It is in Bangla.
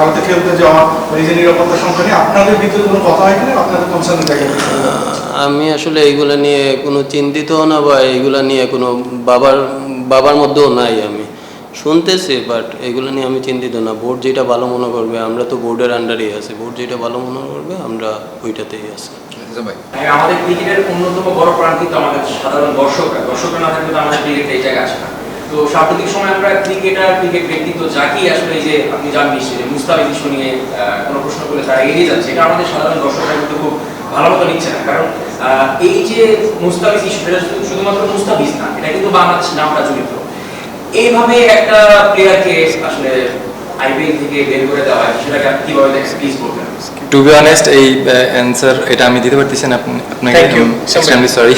ভারতে খেলতে যাওয়া, এই যে নিরাপত্তা সংখ্যা নিয়ে আপনাদের ভিতরে কোনো কথা হয় কিনা, আপনাদের কনসার্ন দেখেন? আমি আসলে এইগুলো নিয়ে কোনো চিন্তিত না, বা এইগুলো নিয়ে কোনো বাবার মধ্যেও নাই। আমি শুনতেছি, বাট এগুলো নিয়ে আমি চিন্তিত না। বোর্ড যেটা ভালো মনে করবে, আমরা তো বোর্ডের আন্ডারেই আছি, বোর্ড যেটা ভালো মনে করবে আমরা ওইটাতেই আছি। আমাদের ক্রিকেটের অন্যতম বড় প্রাণ কিন্তু আমাদের সাধারণ দর্শকরা না থাকলে তো আমাদের ক্রিকেট এই জায়গায় আসে না। তো সাম্প্রতিক সময় আমরা ক্রিকেট ব্যক্তিত্ব যাকেই আসলে এই যে আপনি জানেন নিশ্চয়ই যে মুস্তাফিজ ইস্যু নিয়ে কোনো প্রশ্ন করলে তারা এড়িয়ে যাচ্ছে, এটা আমাদের সাধারণ দর্শকরা কিন্তু খুব ভালো মতো নিচ্ছে না। কারণ এই যে মুস্তাফিজ ইস্যু, সেটা শুধুমাত্র মুস্তাফিজ না, এটা কিন্তু বাংলাদেশ নামটা জড়িত। এইভাবে একটা প্লেয়ারকে আসলে আইপিএল থেকে বের করে দেওয়া হয়, সেটাকে আপনি কিভাবে দেখছেন, প্লিজ বলবেন। টু বি অনেস্ট, এই অ্যান্সার এটা আমি দিতে পারতেছি না আপনাকে, এক্সট্রিমলি সরি।